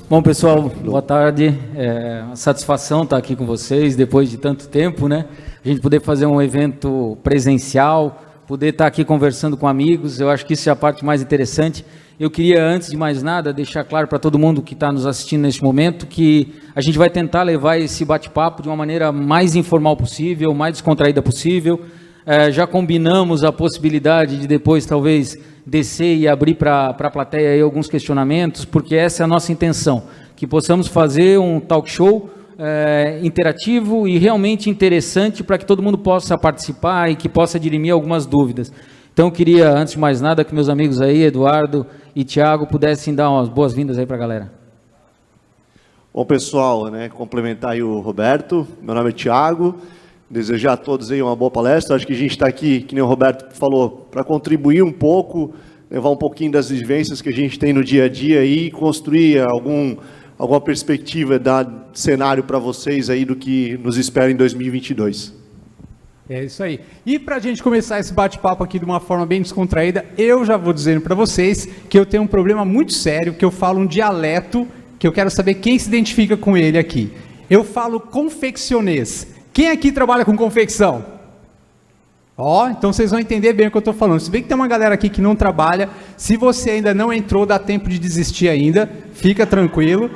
Bom, pessoal, boa tarde. É uma satisfação estar aqui com vocês depois de tanto tempo, né? A gente poder fazer um evento presencial, poder estar aqui conversando com amigos, eu acho que isso é a parte mais interessante. Eu queria, antes de mais nada, deixar claro para todo mundo que está nos assistindo neste momento que a gente vai tentar levar esse bate-papo de uma maneira mais informal possível, mais descontraída possível. Já combinamos a possibilidade de depois, talvez, descer e abrir para a plateia aí alguns questionamentos, porque essa é a nossa intenção, que possamos fazer um talk show interativo e realmente interessante para que todo mundo possa participar e que possa dirimir algumas dúvidas. Então, eu queria, antes de mais nada, que meus amigos aí, Eduardo e Thiago, pudessem dar umas boas-vindas aí para a galera. Bom, pessoal, complementar aí o Roberto, meu nome é Thiago, desejar a todos aí uma boa palestra. Acho que a gente está aqui, que nem o Roberto falou, para contribuir um pouco, levar um pouquinho das vivências que a gente tem no dia a dia e construir alguma perspectiva, dar cenário para vocês aí do que nos espera em 2022. É isso aí. E para a gente começar esse bate-papo aqui de uma forma bem descontraída, eu já vou dizendo para vocês que eu tenho um problema muito sério, que eu falo um dialeto, que eu quero saber quem se identifica com ele aqui. Eu falo confeccionês. Quem aqui trabalha com confecção? Então vocês vão entender bem o que eu estou falando. Se bem que tem uma galera aqui que não trabalha, se você ainda não entrou, dá tempo de desistir ainda, fica tranquilo,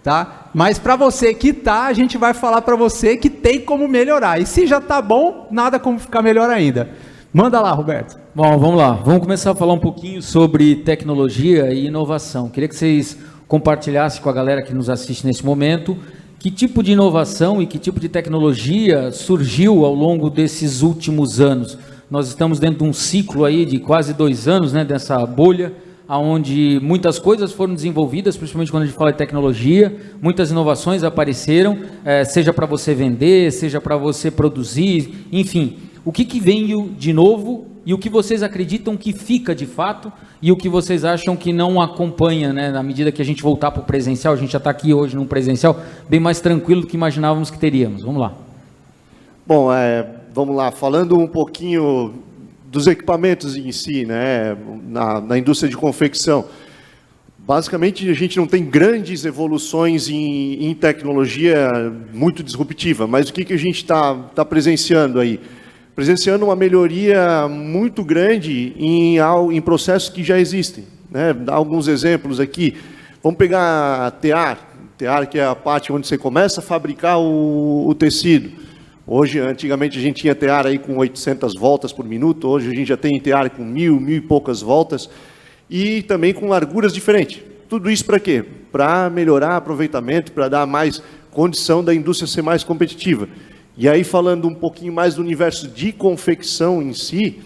tá? Mas para você que tá, a gente vai falar para você que tem como melhorar. E se já tá bom, nada como ficar melhor ainda. Manda lá, Roberto. Bom, vamos lá. Vamos começar a falar um pouquinho sobre tecnologia e inovação. Queria que vocês compartilhassem com a galera que nos assiste nesse momento que tipo de inovação e que tipo de tecnologia surgiu ao longo desses últimos anos. Nós estamos dentro de um ciclo aí de quase 2 anos, dessa bolha, onde muitas coisas foram desenvolvidas, principalmente quando a gente fala de tecnologia, muitas inovações apareceram, seja para você vender, seja para você produzir, enfim. O que veio de novo e o que vocês acreditam que fica de fato e o que vocês acham que não acompanha, na medida que a gente voltar para o presencial. A gente já está aqui hoje num presencial bem mais tranquilo do que imaginávamos que teríamos. Vamos lá. Bom, vamos lá, falando um pouquinho dos equipamentos em si, na indústria de confecção. Basicamente, a gente não tem grandes evoluções em tecnologia muito disruptiva, mas o que a gente está presenciando aí? Presenciando uma melhoria muito grande em processos que já existem. Dar alguns exemplos aqui. Vamos pegar a tear, que é a parte onde você começa a fabricar o tecido. Hoje, antigamente, a gente tinha tear aí com 800 voltas por minuto, hoje a gente já tem tear com 1.000 e poucas voltas, e também com larguras diferentes. Tudo isso para quê? Para melhorar aproveitamento, para dar mais condição da indústria ser mais competitiva. E aí, falando um pouquinho mais do universo de confecção em si,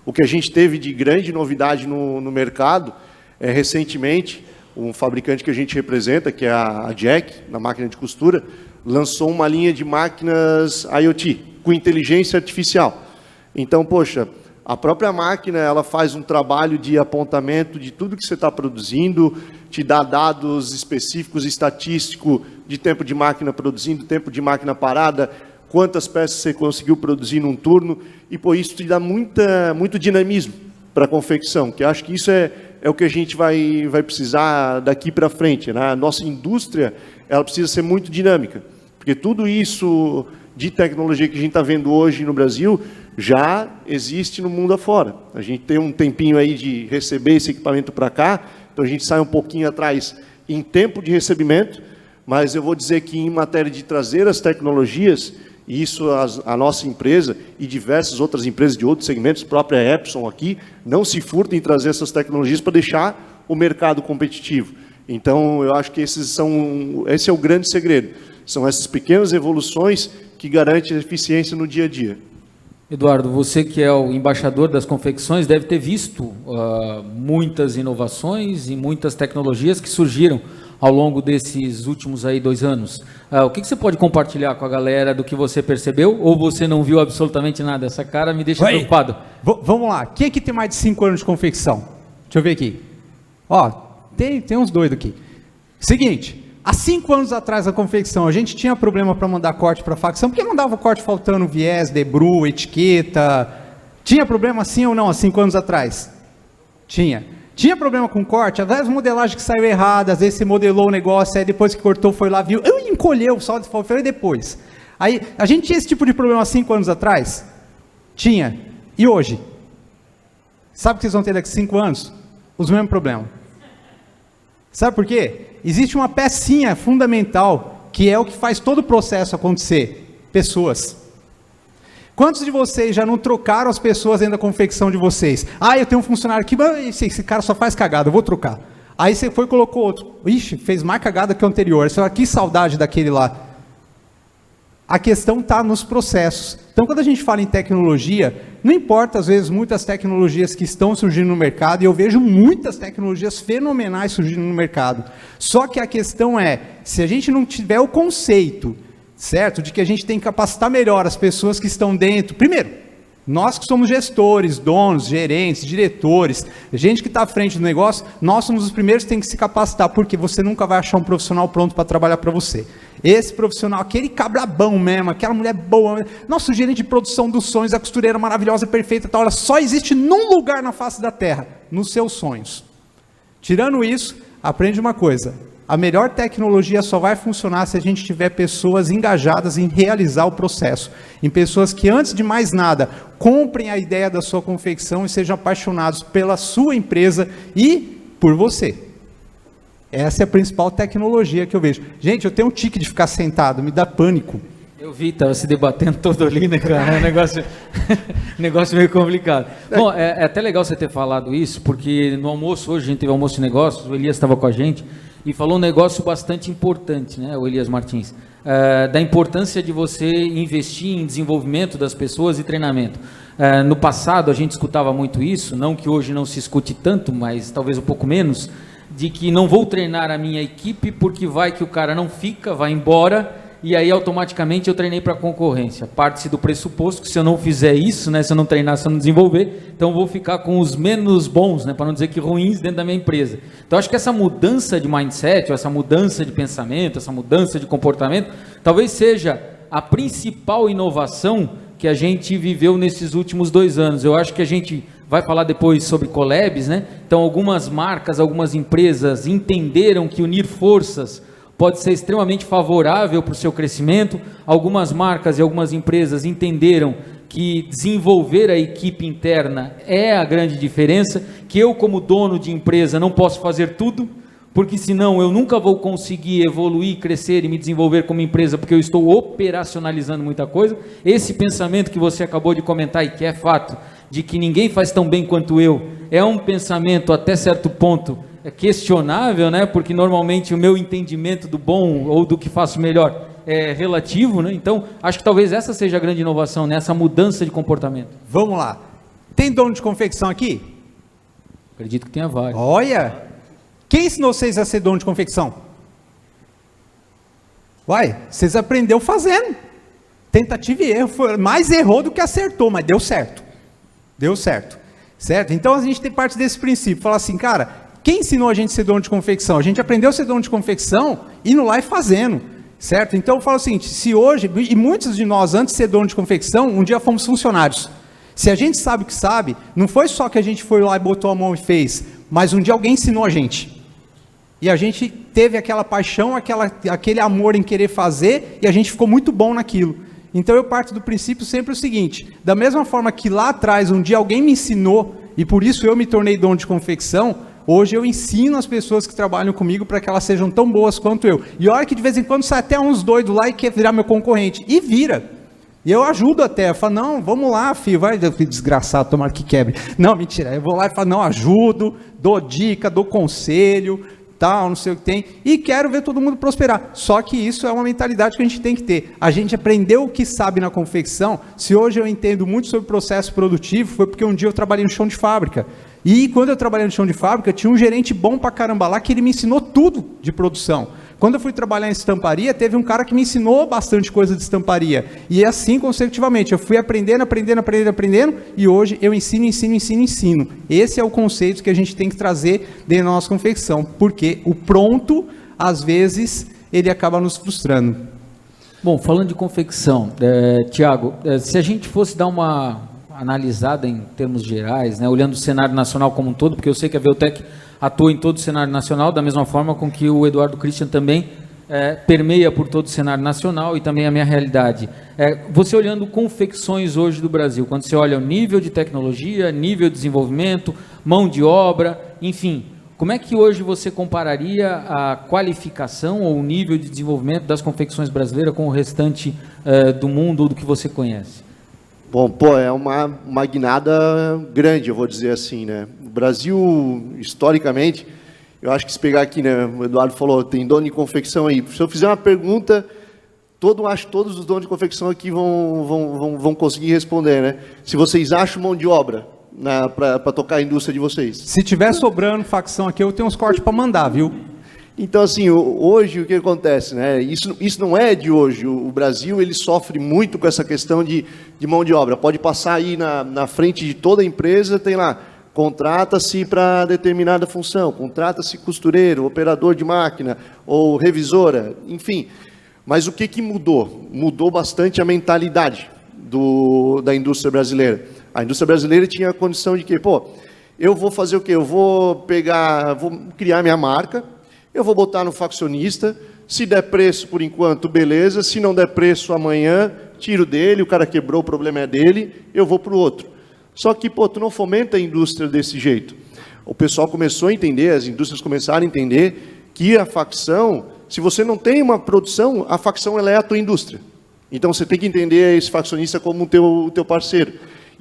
o que a gente teve de grande novidade no mercado, recentemente, um fabricante que a gente representa, que é a Jack, na máquina de costura, lançou uma linha de máquinas IoT, com inteligência artificial. Então, poxa, a própria máquina, ela faz um trabalho de apontamento de tudo que você está produzindo, te dá dados específicos, estatístico, de tempo de máquina produzindo, tempo de máquina parada, quantas peças você conseguiu produzir num turno, e por isso te dá muito dinamismo para a confecção, que acho que isso é o que a gente vai precisar daqui para frente. A nossa indústria, ela precisa ser muito dinâmica, porque tudo isso de tecnologia que a gente está vendo hoje no Brasil já existe no mundo afora. A gente tem um tempinho aí de receber esse equipamento para cá, então a gente sai um pouquinho atrás em tempo de recebimento, mas eu vou dizer que em matéria de trazer as tecnologias, isso a nossa empresa e diversas outras empresas de outros segmentos, a própria Epson aqui, não se furtam em trazer essas tecnologias para deixar o mercado competitivo. Então, eu acho que esse é o grande segredo. São essas pequenas evoluções que garantem a eficiência no dia a dia. Eduardo, você que é o embaixador das confecções, deve ter visto muitas inovações e muitas tecnologias que surgiram ao longo desses últimos 2 anos. O que você pode compartilhar com a galera do que você percebeu, ou você não viu absolutamente nada? Essa cara me deixa preocupado. Vamos lá. Quem aqui tem mais de 5 anos de confecção? Deixa eu ver aqui. Tem uns doidos aqui. Seguinte, há 5 anos atrás da confecção, a gente tinha problema para mandar corte para facção, porque mandava corte faltando viés, debru, etiqueta. Tinha problema assim ou não há 5 anos atrás? Tinha Tinha problema com corte, às vezes modelagem que saiu errada, às vezes você modelou o negócio, aí depois que cortou foi lá, viu, encolheu, só foi depois. Aí, a gente tinha esse tipo de problema 5 anos atrás? Tinha. E hoje? Sabe o que vocês vão ter daqui a 5 anos? Os mesmos problemas. Sabe por quê? Existe uma pecinha fundamental, que é o que faz todo o processo acontecer. Pessoas. Quantos de vocês já não trocaram as pessoas dentro da confecção de vocês? Eu tenho um funcionário aqui, mas esse cara só faz cagada, eu vou trocar. Aí você foi e colocou outro. Ixi, fez mais cagada que o anterior. Você fala, que saudade daquele lá. A questão está nos processos. Então, quando a gente fala em tecnologia, não importa, às vezes, muitas tecnologias que estão surgindo no mercado, e eu vejo muitas tecnologias fenomenais surgindo no mercado. Só que a questão é, se a gente não tiver o conceito, certo, de que a gente tem que capacitar melhor as pessoas que estão dentro, primeiro, nós que somos gestores, donos, gerentes, diretores, gente que está à frente do negócio, nós somos os primeiros que tem que se capacitar, porque você nunca vai achar um profissional pronto para trabalhar para você. Esse profissional, aquele cabrabão mesmo, aquela mulher boa, nosso gerente de produção dos sonhos, a costureira maravilhosa, perfeita, tal, ela só existe num lugar na face da terra, nos seus sonhos. Tirando isso, aprende uma coisa, a melhor tecnologia só vai funcionar se a gente tiver pessoas engajadas em realizar o processo, em pessoas que, antes de mais nada, comprem a ideia da sua confecção e sejam apaixonados pela sua empresa e por você. Essa é a principal tecnologia que eu vejo. Gente, eu tenho um tique de ficar sentado, me dá pânico. Eu vi, estava se debatendo todo ali, né, cara? É um negócio meio complicado. Bom, é até legal você ter falado isso, porque no almoço, hoje a gente teve almoço de negócios, o Elias estava com a gente, e falou um negócio bastante importante, né, o Elias Martins, da importância de você investir em desenvolvimento das pessoas e treinamento. No passado a gente escutava muito isso, não que hoje não se escute tanto, mas talvez um pouco menos, de que não vou treinar a minha equipe porque vai que o cara não fica, vai embora, e aí automaticamente eu treinei para a concorrência. Parte-se do pressuposto que se eu não fizer isso, né, se eu não treinar, se eu não desenvolver, então eu vou ficar com os menos bons, né, para não dizer que ruins dentro da minha empresa. Então acho que essa mudança de mindset, essa mudança de pensamento, essa mudança de comportamento, talvez seja a principal inovação que a gente viveu nesses últimos 2 anos. Eu acho que a gente vai falar depois sobre collabs, né? Então algumas marcas, algumas empresas entenderam que unir forças pode ser extremamente favorável para o seu crescimento. Algumas marcas e algumas empresas entenderam que desenvolver a equipe interna é a grande diferença, que eu como dono de empresa não posso fazer tudo, porque senão eu nunca vou conseguir evoluir, crescer e me desenvolver como empresa, porque eu estou operacionalizando muita coisa. Esse pensamento que você acabou de comentar e que é fato, de que ninguém faz tão bem quanto eu, é um pensamento até certo ponto questionável, né? Porque normalmente o meu entendimento do bom ou do que faço melhor é relativo, né? Então, acho que talvez essa seja a grande inovação, né? Essa mudança de comportamento. Vamos lá. Tem dono de confecção aqui? Acredito que tenha vários. Olha! Quem ensinou vocês a ser dono de confecção? Uai, vocês aprenderam fazendo. Tentativa e erro. Mais errou do que acertou, mas deu certo. Deu certo. Certo? Então a gente tem parte desse princípio. Falar assim, cara, quem ensinou a gente a ser dono de confecção? A gente aprendeu a ser dono de confecção indo lá e fazendo. Certo? Então eu falo o seguinte, se hoje, e muitos de nós antes de ser dono de confecção, um dia fomos funcionários. Se a gente sabe o que sabe, não foi só que a gente foi lá e botou a mão e fez, mas um dia alguém ensinou a gente. E a gente teve aquela paixão, aquele amor em querer fazer, e a gente ficou muito bom naquilo. Então eu parto do princípio sempre o seguinte, da mesma forma que lá atrás um dia alguém me ensinou, e por isso eu me tornei dono de confecção, hoje eu ensino as pessoas que trabalham comigo para que elas sejam tão boas quanto eu. E olha que de vez em quando sai até uns doidos lá e quer virar meu concorrente. E vira. E eu ajudo até. Eu falo, não, vamos lá, filho. Vai, filho desgraçado, tomara que quebre. Não, mentira. Eu vou lá e falo, não, ajudo, dou dica, dou conselho, tal, não sei o que tem. E quero ver todo mundo prosperar. Só que isso é uma mentalidade que a gente tem que ter. A gente aprendeu o que sabe na confecção. Se hoje eu entendo muito sobre processo produtivo, foi porque um dia eu trabalhei no chão de fábrica. E quando eu trabalhei no chão de fábrica, tinha um gerente bom pra caramba lá, que ele me ensinou tudo de produção. Quando eu fui trabalhar em estamparia, teve um cara que me ensinou bastante coisa de estamparia. E assim consecutivamente, eu fui aprendendo, e hoje eu ensino. Esse é o conceito que a gente tem que trazer dentro da nossa confecção, porque o pronto, às vezes, ele acaba nos frustrando. Bom, falando de confecção, Tiago, se a gente fosse dar uma analisada em termos gerais, né, olhando o cenário nacional como um todo, porque eu sei que a Veltec atua em todo o cenário nacional, da mesma forma com que o Eduardo Christian também permeia por todo o cenário nacional e também a minha realidade. Você olhando confecções hoje do Brasil, quando você olha o nível de tecnologia, nível de desenvolvimento, mão de obra, enfim, como é que hoje você compararia a qualificação ou o nível de desenvolvimento das confecções brasileiras com o restante do mundo ou do que você conhece? Bom, é uma guinada grande, eu vou dizer assim, né? O Brasil, historicamente, eu acho que se pegar aqui, né? O Eduardo falou, tem dono de confecção aí. Se eu fizer uma pergunta, acho que todos os donos de confecção aqui vão conseguir responder, né? Se vocês acham mão de obra para tocar a indústria de vocês. Se tiver sobrando facção aqui, eu tenho uns cortes para mandar, viu? Então, assim, hoje o que acontece, né? Isso não é de hoje. O Brasil ele sofre muito com essa questão de mão de obra. Pode passar aí na frente de toda a empresa, tem lá, contrata-se para determinada função, contrata-se costureiro, operador de máquina ou revisora, enfim. Mas o que mudou? Mudou bastante a mentalidade da indústria brasileira. A indústria brasileira tinha a condição de que, eu vou fazer o quê? Eu vou criar minha marca, eu vou botar no faccionista, se der preço por enquanto, beleza, se não der preço amanhã, tiro dele, o cara quebrou, o problema é dele, eu vou para o outro. Só que, tu não fomenta a indústria desse jeito. O pessoal começou a entender, as indústrias começaram a entender que a facção, se você não tem uma produção, a facção ela é a tua indústria. Então, você tem que entender esse faccionista como o teu parceiro.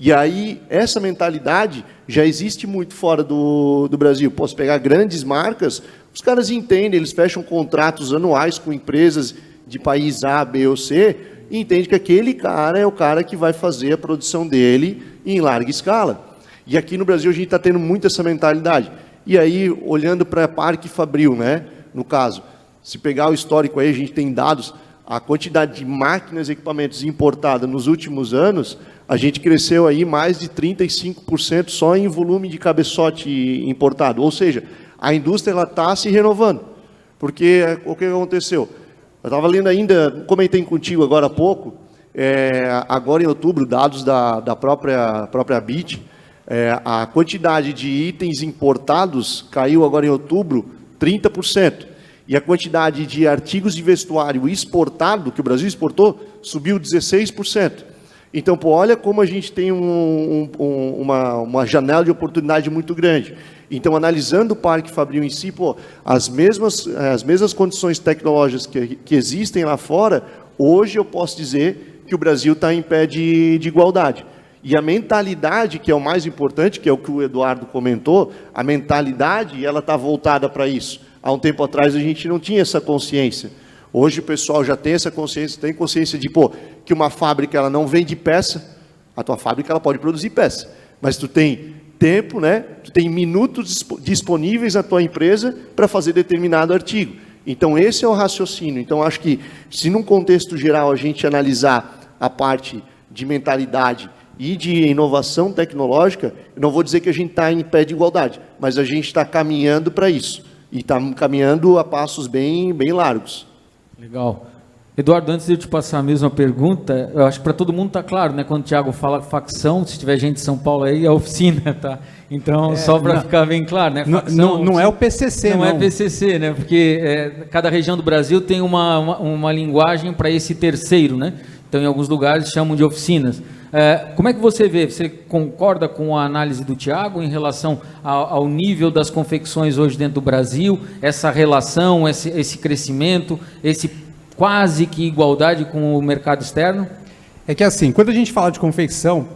E aí, essa mentalidade já existe muito fora do Brasil. Posso pegar grandes marcas, os caras entendem, eles fecham contratos anuais com empresas de país A, B ou C, e entendem que aquele cara é o cara que vai fazer a produção dele em larga escala. E aqui no Brasil a gente está tendo muito essa mentalidade. E aí, olhando para a Parque Fabril, né, no caso, se pegar o histórico aí, a gente tem dados, a quantidade de máquinas e equipamentos importadas nos últimos anos, a gente cresceu aí mais de 35% só em volume de cabeçote importado. Ou seja, a indústria está se renovando. Porque o que aconteceu? Eu estava lendo ainda, comentei contigo agora há pouco, agora em outubro, dados da própria BIT, a quantidade de itens importados caiu agora em outubro 30%. E a quantidade de artigos de vestuário exportado, que o Brasil exportou, subiu 16%. Então, olha como a gente tem uma janela de oportunidade muito grande. Então, analisando o Parque Fabril em si, as mesmas condições tecnológicas que existem lá fora, hoje eu posso dizer que o Brasil está em pé de igualdade. E a mentalidade, que é o mais importante, que é o que o Eduardo comentou, a mentalidade ela está voltada para isso. Há um tempo atrás a gente não tinha essa consciência. Hoje o pessoal já tem essa consciência, tem consciência de que uma fábrica ela não vende peça, a tua fábrica ela pode produzir peça, mas tu tem tempo, né? Tu tem minutos disponíveis na tua empresa para fazer determinado artigo. Então esse é o raciocínio. Então acho que se num contexto geral a gente analisar a parte de mentalidade e de inovação tecnológica, eu não vou dizer que a gente está em pé de igualdade, mas a gente está caminhando para isso. E está caminhando a passos bem largos. Legal. Eduardo, antes de eu te passar a mesma pergunta, eu acho que para todo mundo está claro, né? Quando o Thiago fala facção, se tiver gente de São Paulo aí, é a oficina, tá? Então, só para ficar bem claro, né? Facção, não é o PCC, não é PCC, né? Porque cada região do Brasil tem uma linguagem para esse terceiro, né? Então, em alguns lugares chamam de oficinas. Como é que você vê? Você concorda com a análise do Thiago em relação ao nível das confecções hoje dentro do Brasil, essa relação, esse crescimento, esse quase que igualdade com o mercado externo? É que assim, quando a gente fala de confecção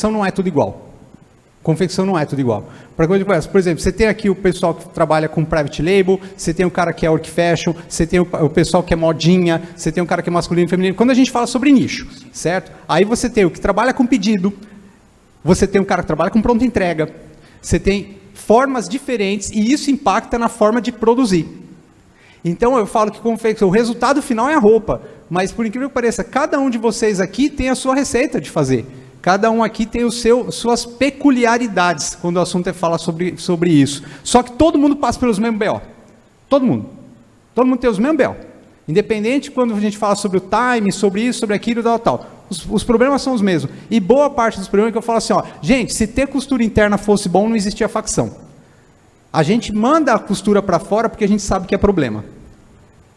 não é tudo igual. Confecção não é tudo igual. Por exemplo, você tem aqui o pessoal que trabalha com private label, você tem o cara que é work fashion, você tem o pessoal que é modinha, você tem o cara que é masculino e feminino. Quando a gente fala sobre nicho, certo? Aí você tem o que trabalha com pedido, você tem o cara que trabalha com pronta entrega, você tem formas diferentes e isso impacta na forma de produzir. Então eu falo que confecção, o resultado final é a roupa, mas por incrível que pareça, cada um de vocês aqui tem a sua receita de fazer. Cada um aqui tem suas peculiaridades quando o assunto é falar sobre isso. Só que todo mundo passa pelos mesmos BO. Todo mundo. Todo mundo tem os mesmos BO. Independente quando a gente fala sobre o time, sobre isso, sobre aquilo, tal. Os problemas são os mesmos. E boa parte dos problemas é que eu falo assim, ó, gente, se ter costura interna fosse bom, não existia facção. A gente manda a costura para fora porque a gente sabe que é problema.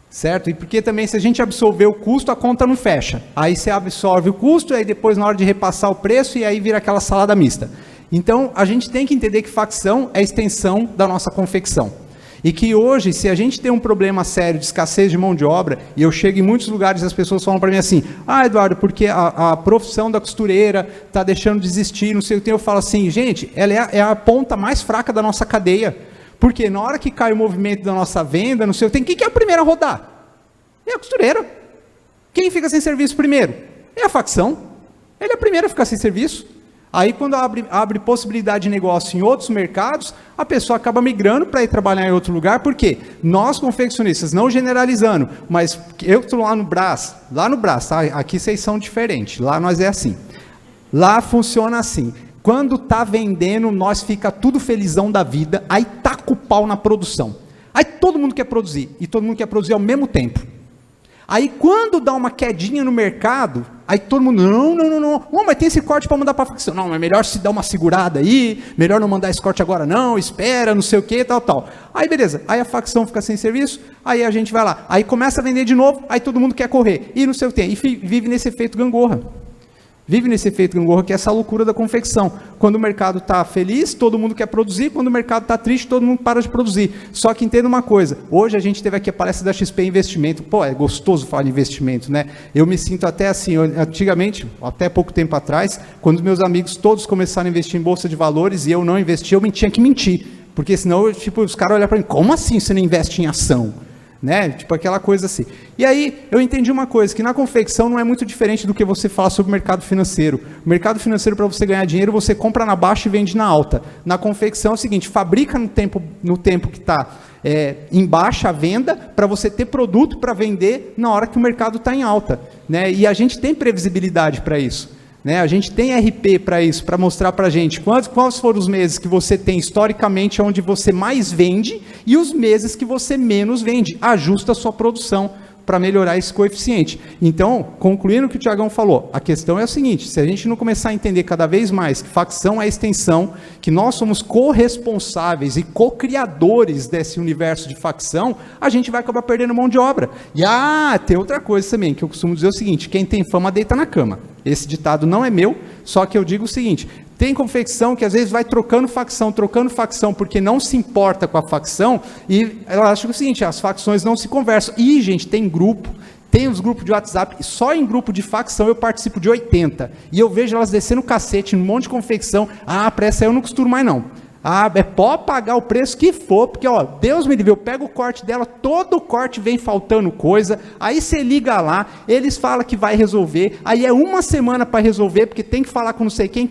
Certo? E porque também se a gente absorver o custo, a conta não fecha. Aí você absorve o custo, aí depois na hora de repassar o preço, e aí vira aquela salada mista. Então, a gente tem que entender que facção é extensão da nossa confecção. E que hoje, se a gente tem um problema sério de escassez de mão de obra, e eu chego em muitos lugares e as pessoas falam para mim assim, Eduardo, porque a profissão da costureira está deixando de existir, não sei o que, eu falo assim, gente, ela é a ponta mais fraca da nossa cadeia. Porque na hora que cai o movimento da nossa venda, não sei o que, quem que é a primeira a rodar? É a costureira. Quem fica sem serviço primeiro? É a facção. Ele é a primeira a ficar sem serviço. Aí, quando abre possibilidade de negócio em outros mercados, a pessoa acaba migrando para ir trabalhar em outro lugar, porque nós, confeccionistas, não generalizando, mas eu estou lá no Brás, tá? Aqui vocês são diferentes, lá nós é assim. Lá funciona assim. Quando está vendendo, nós fica tudo felizão da vida, aí taca o pau na produção. Aí todo mundo quer produzir, e todo mundo quer produzir ao mesmo tempo. Aí quando dá uma quedinha no mercado, aí todo mundo, não, mas tem esse corte para mandar para a facção. Não, mas melhor se dar uma segurada aí, melhor não mandar esse corte agora não, espera, não sei o que, tal. Aí beleza, aí a facção fica sem serviço, aí a gente vai lá, aí começa a vender de novo, aí todo mundo quer correr, e não sei o que, e vive nesse efeito gangorra. Vive nesse efeito gangorra, que é essa loucura da confecção. Quando o mercado está feliz, todo mundo quer produzir. Quando o mercado está triste, todo mundo para de produzir. Só que entenda uma coisa. Hoje a gente teve aqui a palestra da XP Investimento. Pô, é gostoso falar de investimento, né? Eu me sinto até assim, antigamente, até pouco tempo atrás, quando meus amigos todos começaram a investir em bolsa de valores e eu não investi, eu tinha que mentir. Porque senão, os caras olham para mim, como assim você não investe em ação? Né? Tipo aquela coisa assim. E aí eu entendi uma coisa, que na confecção não é muito diferente do que você fala sobre o mercado financeiro. O mercado financeiro, para você ganhar dinheiro, você compra na baixa e vende na alta. Na confecção é o seguinte, fabrica no tempo que está em baixa a venda, para você ter produto para vender na hora que o mercado está em alta. Né? E a gente tem previsibilidade para isso. Né? A gente tem RP para isso, para mostrar para a gente quais foram os meses que você tem historicamente onde você mais vende e os meses que você menos vende. Ajusta a sua produção para melhorar esse coeficiente. Então, concluindo o que o Tiagão falou, a questão é a seguinte, se a gente não começar a entender cada vez mais que facção é extensão, que nós somos corresponsáveis e co-criadores desse universo de facção, a gente vai acabar perdendo mão de obra. E tem outra coisa também, que eu costumo dizer o seguinte, quem tem fama deita na cama. Esse ditado não é meu, só que eu digo o seguinte, tem confecção que às vezes vai trocando facção, porque não se importa com a facção, e ela acha o seguinte, as facções não se conversam. E, gente, tem os grupos de WhatsApp, só em grupo de facção eu participo de 80, e eu vejo elas descendo o cacete, num monte de confecção, para essa eu não costuro mais não. Pode pagar o preço que for, porque, Deus me livre, eu pego o corte dela, todo o corte vem faltando coisa, aí você liga lá, eles falam que vai resolver, aí é uma semana para resolver, porque tem que falar com não sei quem,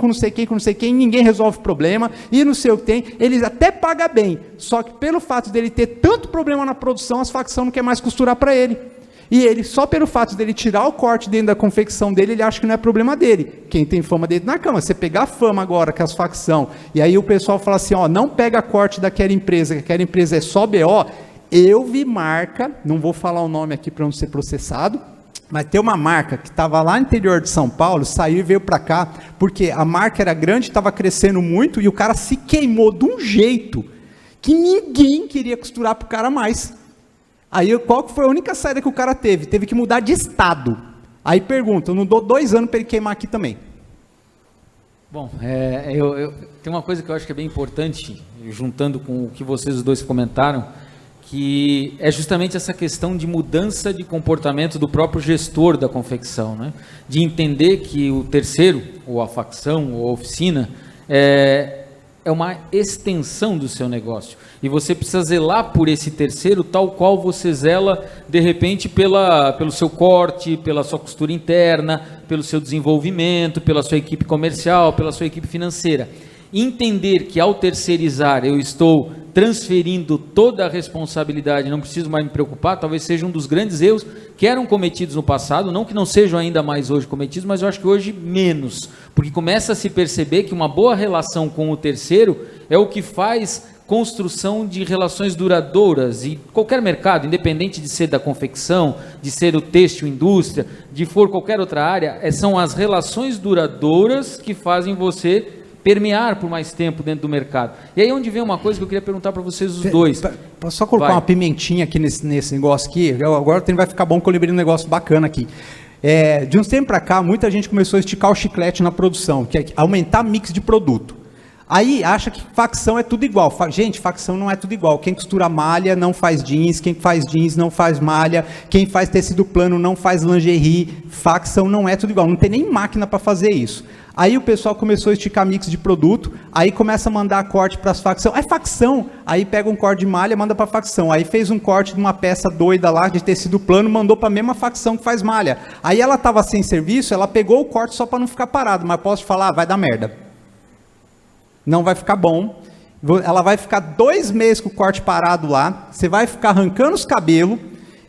ninguém resolve o problema, e não sei o que tem, eles até pagam bem, só que pelo fato dele ter tanto problema na produção, as facções não querem mais costurar para ele. E ele, só pelo fato dele tirar o corte dentro da confecção dele, ele acha que não é problema dele. Quem tem fama dele na cama, você pegar a fama agora, que as facção, e aí o pessoal fala assim, não pega corte daquela empresa, que aquela empresa é só BO, eu vi marca, não vou falar o nome aqui para não ser processado, mas tem uma marca que estava lá no interior de São Paulo, saiu e veio para cá, porque a marca era grande, estava crescendo muito, e o cara se queimou de um jeito que ninguém queria costurar para o cara mais. Aí, qual que foi a única saída que o cara teve? Teve que mudar de estado. Aí pergunta, eu não dou 2 anos para ele queimar aqui também. Bom, tem uma coisa que eu acho que é bem importante, juntando com o que vocês dois comentaram, que é justamente essa questão de mudança de comportamento do próprio gestor da confecção, né? De entender que o terceiro, ou a facção, ou a oficina, é uma extensão do seu negócio. E você precisa zelar por esse terceiro, tal qual você zela, de repente, pelo seu corte, pela sua costura interna, pelo seu desenvolvimento, pela sua equipe comercial, pela sua equipe financeira. Entender que ao terceirizar eu estou transferindo toda a responsabilidade, não preciso mais me preocupar, talvez seja um dos grandes erros que eram cometidos no passado, não que não sejam ainda mais hoje cometidos, mas eu acho que hoje menos, porque começa a se perceber que uma boa relação com o terceiro é o que faz construção de relações duradouras, e qualquer mercado, independente de ser da confecção, de ser o têxtil, indústria, de for qualquer outra área, são as relações duradouras que fazem você permear por mais tempo dentro do mercado. E aí onde vem uma coisa que eu queria perguntar para vocês os dois. Posso só colocar uma pimentinha aqui nesse negócio aqui? Agora vai ficar bom que eu lembrei um negócio bacana aqui. De uns tempos para cá, muita gente começou a esticar o chiclete na produção, que é aumentar mix de produto. Aí acha que facção é tudo igual. Gente, facção não é tudo igual. Quem costura malha não faz jeans, quem faz jeans não faz malha, quem faz tecido plano não faz lingerie. Facção não é tudo igual, não tem nem máquina para fazer isso. Aí o pessoal começou a esticar mix de produto, aí começa a mandar corte para as facções. É facção! Aí pega um corte de malha, manda para facção. Aí fez um corte de uma peça doida lá, de tecido plano, mandou para a mesma facção que faz malha. Aí ela estava sem serviço, ela pegou o corte só para não ficar parado, mas posso te falar, vai dar merda. Não vai ficar bom, ela vai ficar 2 meses com o corte parado lá, você vai ficar arrancando os cabelos,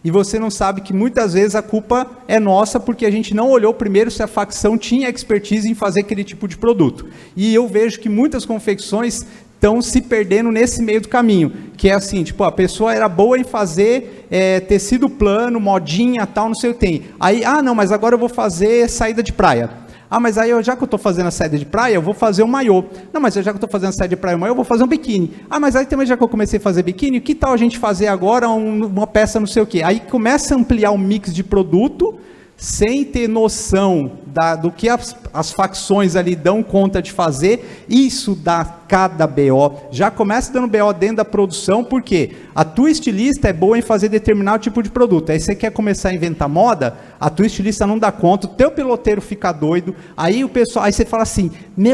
e você não sabe que muitas vezes a culpa é nossa, porque a gente não olhou primeiro se a facção tinha expertise em fazer aquele tipo de produto. E eu vejo que muitas confecções estão se perdendo nesse meio do caminho, que é assim, tipo, a pessoa era boa em fazer tecido plano, modinha, tal, não sei o que tem. Aí, não, mas agora eu vou fazer saída de praia. Mas aí, já que eu estou fazendo a saída de praia, eu vou fazer um maiô. Não, mas já que eu estou fazendo a saída de praia e maiô, eu vou fazer um biquíni. Mas aí também, já que eu comecei a fazer biquíni, que tal a gente fazer agora uma peça não sei o quê? Aí começa a ampliar o mix de produto, sem ter noção do que as facções ali dão conta de fazer. Isso dá cada BO. Já começa dando BO dentro da produção, porque a tua estilista é boa em fazer determinado tipo de produto. Aí você quer começar a inventar moda, a tua estilista não dá conta, o teu piloteiro fica doido, aí você fala assim,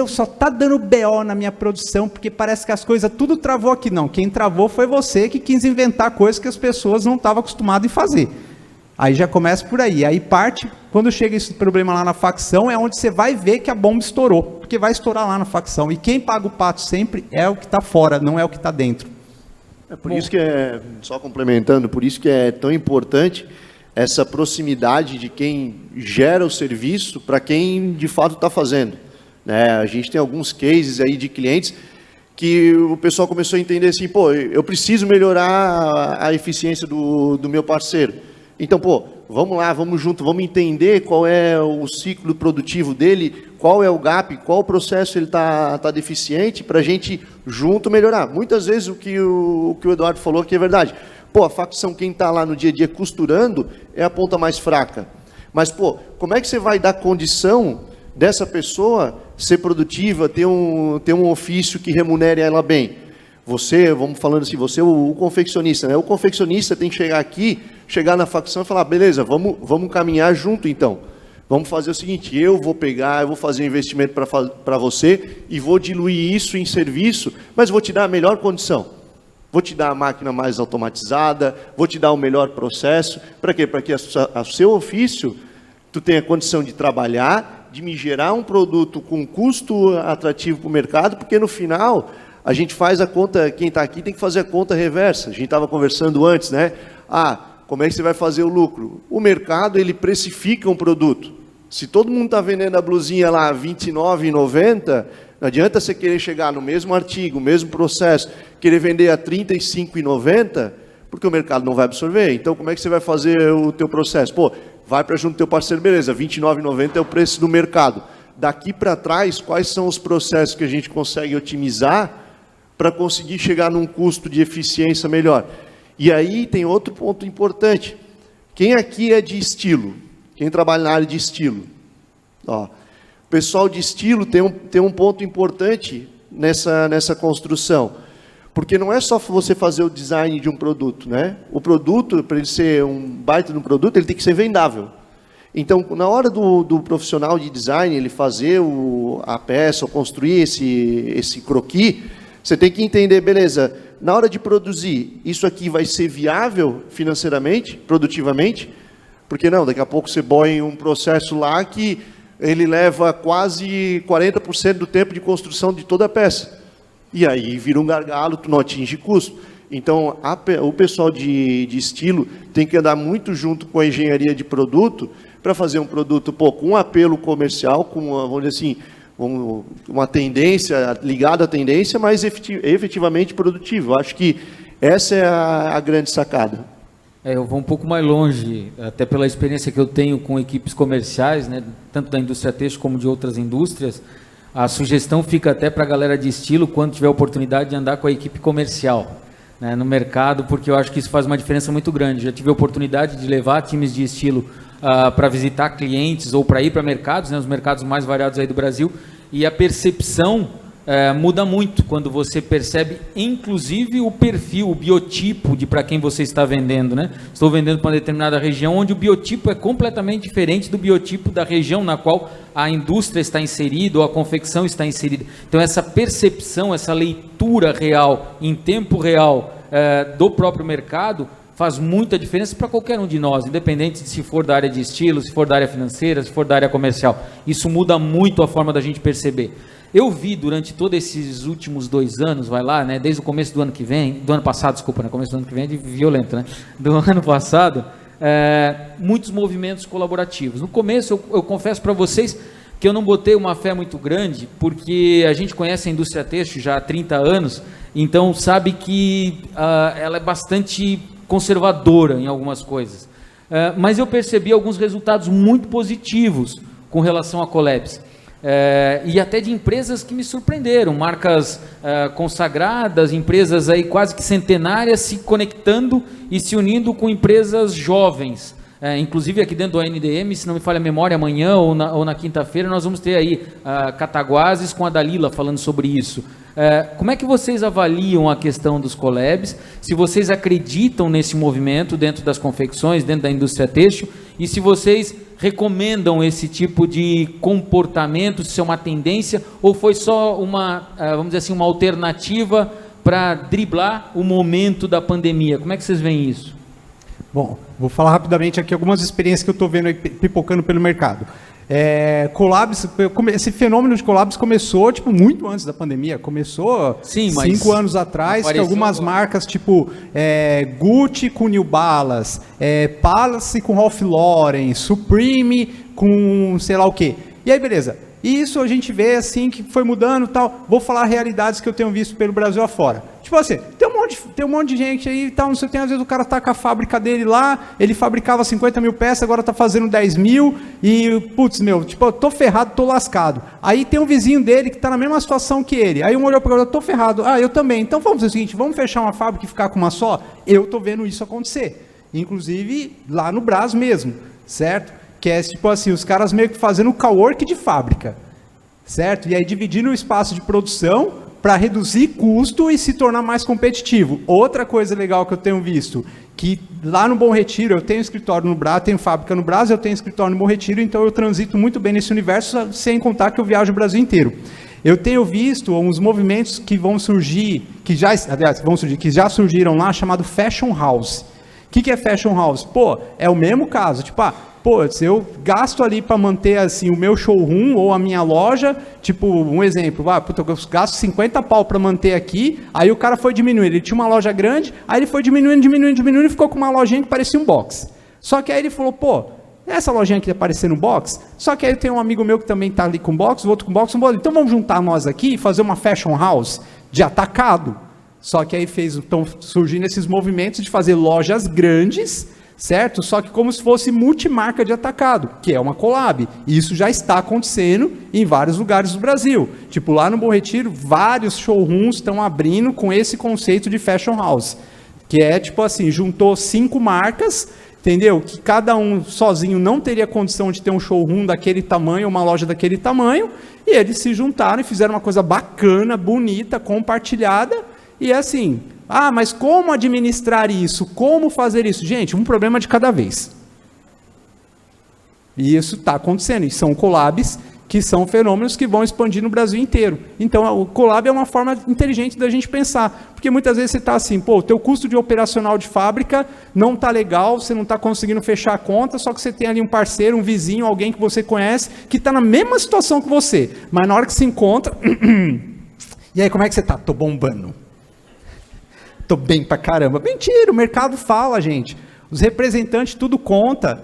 só tá dando BO na minha produção, porque parece que as coisas tudo travou aqui. Não, quem travou foi você que quis inventar coisas que as pessoas não estavam acostumadas em fazer. Aí já começa por aí. Aí parte, quando chega esse problema lá na facção, é onde você vai ver que a bomba estourou. Porque vai estourar lá na facção. E quem paga o pato sempre é o que está fora, não é o que está dentro. Por isso que só complementando, por isso que é tão importante essa proximidade de quem gera o serviço para quem de fato está fazendo. A gente tem alguns cases aí de clientes que o pessoal começou a entender assim, eu preciso melhorar a eficiência do meu parceiro. Então, vamos lá, vamos junto, vamos entender qual é o ciclo produtivo dele, qual é o gap, qual processo ele está deficiente, para a gente junto melhorar. Muitas vezes o que o Eduardo falou aqui é verdade. A facção, quem está lá no dia a dia costurando, é a ponta mais fraca. Mas, como é que você vai dar condição dessa pessoa ser produtiva, ter um ofício que remunere ela bem? Você, vamos falando assim, você é o confeccionista, né? O confeccionista tem que chegar na facção e falar, beleza, vamos caminhar junto então. Vamos fazer o seguinte, eu vou fazer um investimento para você e vou diluir isso em serviço, mas vou te dar a melhor condição. Vou te dar a máquina mais automatizada, vou te dar o melhor processo. Para quê? Para que o seu ofício, tu tenha condição de trabalhar, de me gerar um produto com custo atrativo para o mercado, porque no final a gente faz a conta, quem está aqui tem que fazer a conta reversa. A gente estava conversando antes, né? Como é que você vai fazer o lucro? O mercado, ele precifica um produto. Se todo mundo está vendendo a blusinha lá R$ 29,90, não adianta você querer chegar no mesmo artigo, mesmo processo, querer vender a R$ 35,90, porque o mercado não vai absorver. Então, como é que você vai fazer o teu processo? Vai para junto do teu parceiro, beleza, R$ 29,90 é o preço do mercado. Daqui para trás, quais são os processos que a gente consegue otimizar para conseguir chegar num custo de eficiência melhor? E aí tem outro ponto importante. Quem aqui é de estilo? Quem trabalha na área de estilo? O pessoal de estilo tem um ponto importante nessa construção. Porque não é só você fazer o design de um produto, né? O produto, para ele ser um baita de um produto, ele tem que ser vendável. Então, na hora do profissional de design, ele fazer a peça, ou construir esse croquis, você tem que entender, beleza, na hora de produzir, isso aqui vai ser viável financeiramente, produtivamente? Porque não, daqui a pouco você põe um processo lá que ele leva quase 40% do tempo de construção de toda a peça. E aí vira um gargalo, tu não atinge custo. Então, o pessoal de estilo tem que andar muito junto com a engenharia de produto para fazer um produto com um apelo comercial, vamos dizer assim, uma tendência, ligado à tendência, mas efetivamente produtivo. Eu acho que essa é a grande sacada. Eu vou um pouco mais longe, até pela experiência que eu tenho com equipes comerciais, né, tanto da indústria têxtil como de outras indústrias. A sugestão fica até para a galera de estilo, quando tiver a oportunidade de andar com a equipe comercial, né, no mercado, porque eu acho que isso faz uma diferença muito grande. Já tive a oportunidade de levar times de estilo para visitar clientes ou para ir para mercados, né, os mercados mais variados aí do Brasil, e a percepção muda muito quando você percebe, inclusive, o perfil, o biotipo de para quem você está vendendo, né? Estou vendendo para uma determinada região onde o biotipo é completamente diferente do biotipo da região na qual a indústria está inserida ou a confecção está inserida. Então, essa percepção, essa leitura real, em tempo real, do próprio mercado, faz muita diferença para qualquer um de nós, independente de se for da área de estilo, se for da área financeira, se for da área comercial. Isso muda muito a forma da gente perceber. Eu vi durante todos esses últimos 2 anos, vai lá, né, desde o começo do ano que vem, do ano passado, desculpa, né, começo do ano que vem é de violento, né, do ano passado, muitos movimentos colaborativos. No começo, eu confesso para vocês que eu não botei uma fé muito grande, porque a gente conhece a indústria têxtil já há 30 anos, então sabe que ela é bastante conservadora em algumas coisas. Mas eu percebi alguns resultados muito positivos com relação à Collabs. E até de empresas que me surpreenderam, marcas consagradas, empresas aí quase que centenárias se conectando e se unindo com empresas jovens. Inclusive aqui dentro do ANDM, se não me falha a memória, amanhã ou na quinta-feira nós vamos ter aí Cataguases com a Dalila falando sobre isso. Como é que vocês avaliam a questão dos collabs? Se vocês acreditam nesse movimento dentro das confecções, dentro da indústria têxtil, e se vocês recomendam esse tipo de comportamento, se é uma tendência, ou foi só uma, vamos dizer assim, uma alternativa para driblar o momento da pandemia? Como é que vocês veem isso? Bom, vou falar rapidamente aqui algumas experiências que eu estou vendo aí pipocando pelo mercado. Collabs, esse fenômeno de collabs começou tipo muito antes da pandemia, começou 5 anos atrás, que algumas marcas tipo Gucci com New Balance, Palace com Ralph Lauren, Supreme com sei lá o que, e aí beleza, e isso a gente vê assim que foi mudando e tal. Vou falar realidades que eu tenho visto pelo Brasil afora. Tipo assim, tem um monte de gente aí e tal, não sei o que, às vezes o cara tá com a fábrica dele lá, ele fabricava 50 mil peças, agora tá fazendo 10 mil e, putz, tipo, eu tô ferrado, tô lascado. Aí tem um vizinho dele que tá na mesma situação que ele, aí um olhou para o outro, eu tô ferrado, eu também, então vamos fazer o seguinte, vamos fechar uma fábrica e ficar com uma só? Eu tô vendo isso acontecer, inclusive lá no Brás mesmo, certo? Que é tipo assim, os caras meio que fazendo o cowork de fábrica, certo? E aí dividindo o espaço de produção para reduzir custo e se tornar mais competitivo. Outra coisa legal que eu tenho visto, que lá no Bom Retiro, eu tenho escritório no Brás, tenho fábrica no Brás, eu tenho escritório no Bom Retiro, então eu transito muito bem nesse universo, sem contar que eu viajo o Brasil inteiro. Eu tenho visto uns movimentos que vão surgir, que já surgiram lá, chamado Fashion House. O que é Fashion House? Pô, é o mesmo caso, tipo, se eu gasto ali para manter assim, o meu showroom ou a minha loja, tipo, um exemplo, eu gasto 50 pau para manter aqui, aí o cara foi diminuindo, ele tinha uma loja grande, aí ele foi diminuindo e ficou com uma lojinha que parecia um box. Só que aí ele falou, essa lojinha aqui tá parecendo um box, só que aí tem um amigo meu que também tá ali com box, o outro com box, então vamos juntar nós aqui e fazer uma fashion house de atacado. Só que aí estão surgindo esses movimentos de fazer lojas grandes, certo? Só que como se fosse multimarca de atacado, que é uma collab. E isso já está acontecendo em vários lugares do Brasil. Tipo, lá no Bom Retiro, vários showrooms estão abrindo com esse conceito de fashion house. Que é tipo assim, juntou 5 marcas, entendeu? Que cada um sozinho não teria condição de ter um showroom daquele tamanho, uma loja daquele tamanho. E eles se juntaram e fizeram uma coisa bacana, bonita, compartilhada. E assim... mas como administrar isso? Como fazer isso? Gente, um problema de cada vez. E isso está acontecendo. E são collabs que são fenômenos que vão expandir no Brasil inteiro. Então, o collab é uma forma inteligente da gente pensar. Porque muitas vezes você está assim, o teu custo de operacional de fábrica não está legal, você não está conseguindo fechar a conta, só que você tem ali um parceiro, um vizinho, alguém que você conhece, que está na mesma situação que você. Mas na hora que se encontra... E aí, como é que você está? Estou bombando. Tô bem pra caramba. Mentira, o mercado fala, gente. Os representantes tudo conta.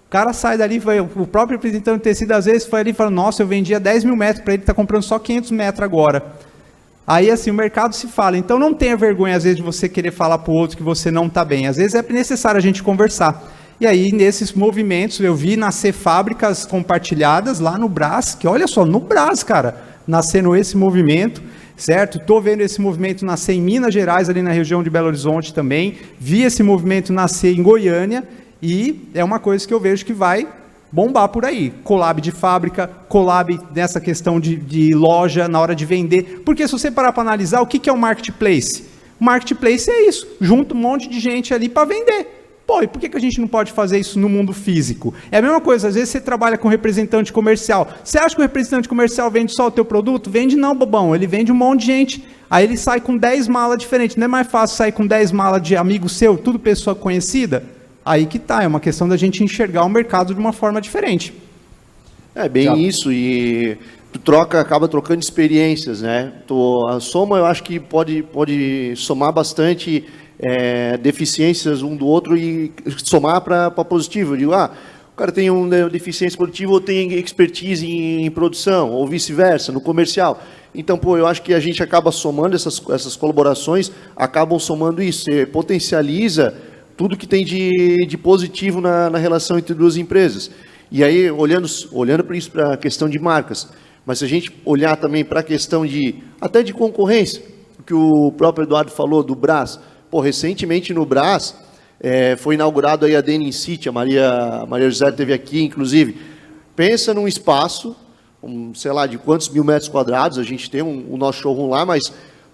O cara sai dali, o próprio representante de tecido às vezes foi ali e fala, nossa, eu vendia 10 mil metros para ele, está comprando só 500 metros agora. Aí assim, o mercado se fala. Então não tenha vergonha às vezes de você querer falar para o outro que você não está bem. Às vezes é necessário a gente conversar. E aí nesses movimentos eu vi nascer fábricas compartilhadas lá no Brás, que olha só, no Brás, cara, nascendo esse movimento. Certo? Estou vendo esse movimento nascer em Minas Gerais, ali na região de Belo Horizonte também. Vi esse movimento nascer em Goiânia e é uma coisa que eu vejo que vai bombar por aí. Collab de fábrica, collab nessa questão de loja na hora de vender. Porque se você parar para analisar, o que é o marketplace? O marketplace é isso, junta um monte de gente ali para vender. Pô, e por que a gente não pode fazer isso no mundo físico? É a mesma coisa, às vezes você trabalha com representante comercial. Você acha que o representante comercial vende só o teu produto? Vende não, bobão. Ele vende um monte de gente. Aí ele sai com 10 malas diferentes. Não é mais fácil sair com 10 malas de amigo seu, tudo pessoa conhecida? Aí que tá, é uma questão da gente enxergar o mercado de uma forma diferente. É bem isso, e tu acaba trocando experiências, né? A soma eu acho que pode somar bastante deficiências um do outro e somar para positivo. Eu digo, o cara tem uma deficiência produtiva ou tem expertise em produção, ou vice-versa, no comercial. Então, eu acho que a gente acaba somando essas colaborações, acabam somando isso, você potencializa tudo que tem de positivo na relação entre duas empresas. E aí, olhando para isso, para a questão de marcas, mas se a gente olhar também para a questão até de concorrência, o que o próprio Eduardo falou do Brás, recentemente no Brás, foi inaugurado aí a Denim City, a Maria José esteve aqui, inclusive. Pensa num espaço, sei lá, de quantos mil metros quadrados, a gente tem o nosso showroom lá, mas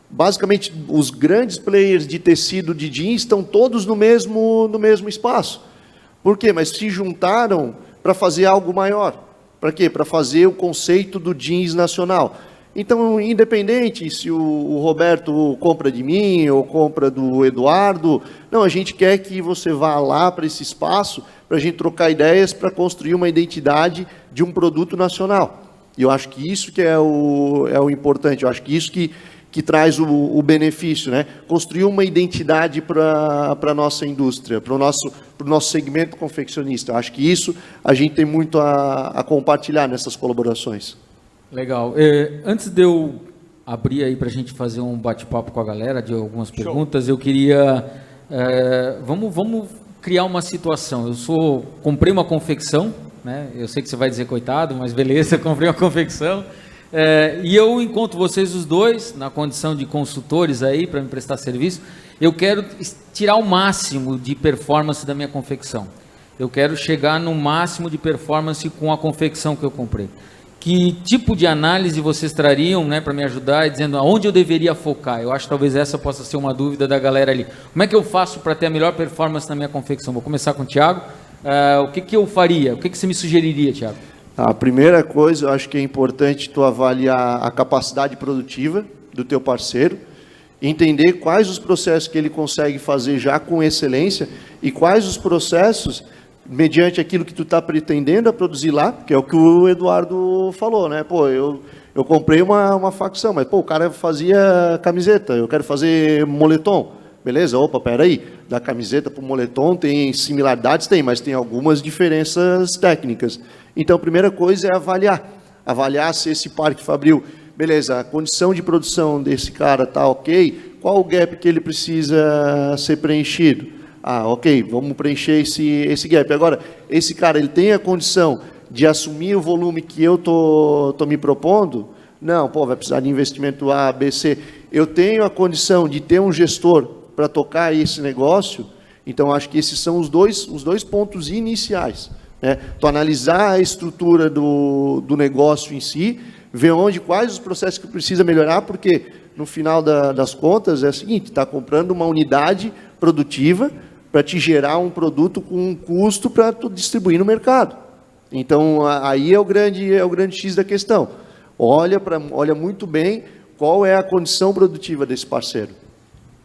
basicamente os grandes players de tecido de jeans estão todos no mesmo espaço. Por quê? Mas se juntaram para fazer algo maior. Para quê? Para fazer o conceito do jeans nacional. Então, independente se o Roberto compra de mim ou compra do Eduardo, não, a gente quer que você vá lá para esse espaço para a gente trocar ideias para construir uma identidade de um produto nacional. E eu acho que isso que é o importante, eu acho que isso que traz o benefício, né? Construir uma identidade para a nossa indústria, para o nosso segmento confeccionista. Eu acho que isso a gente tem muito a compartilhar nessas colaborações. Legal. Antes de eu abrir aí para a gente fazer um bate-papo com a galera de algumas perguntas, eu queria... vamos criar uma situação. Comprei uma confecção, né? Eu sei que você vai dizer coitado, mas beleza, comprei uma confecção. E eu encontro vocês os dois na condição de consultores aí para me prestar serviço. Eu quero tirar o máximo de performance da minha confecção. Eu quero chegar no máximo de performance com a confecção que eu comprei. Que tipo de análise vocês trariam, né, para me ajudar, dizendo aonde eu deveria focar? Eu acho que talvez essa possa ser uma dúvida da galera ali. Como é que eu faço para ter a melhor performance na minha confecção? Vou começar com o Thiago. O que eu faria? O que você me sugeriria, Thiago? A primeira coisa, eu acho que é importante tu avaliar a capacidade produtiva do teu parceiro, entender quais os processos que ele consegue fazer já com excelência e quais os processos mediante aquilo que tu está pretendendo a produzir lá, que é o que o Eduardo falou, né? Eu comprei uma facção, mas o cara fazia camiseta, eu quero fazer moletom. Beleza? Opa, peraí, da camiseta para o moletom tem similaridades? Tem, mas tem algumas diferenças técnicas. Então, a primeira coisa é avaliar se esse parque fabril, beleza, a condição de produção desse cara está ok, qual o gap que ele precisa ser preenchido? Ok, vamos preencher esse gap. Agora, esse cara, ele tem a condição de assumir o volume que eu tô me propondo? Não, vai precisar de investimento A, B, C. Eu tenho a condição de ter um gestor para tocar esse negócio? Então, acho que esses são os dois pontos iniciais, né? Tu analisar a estrutura do negócio em si, ver quais os processos que precisa melhorar, porque no final das contas é o seguinte, está comprando uma unidade produtiva para te gerar um produto com um custo para tu distribuir no mercado. Então, aí é o grande X da questão. Olha muito bem qual é a condição produtiva desse parceiro.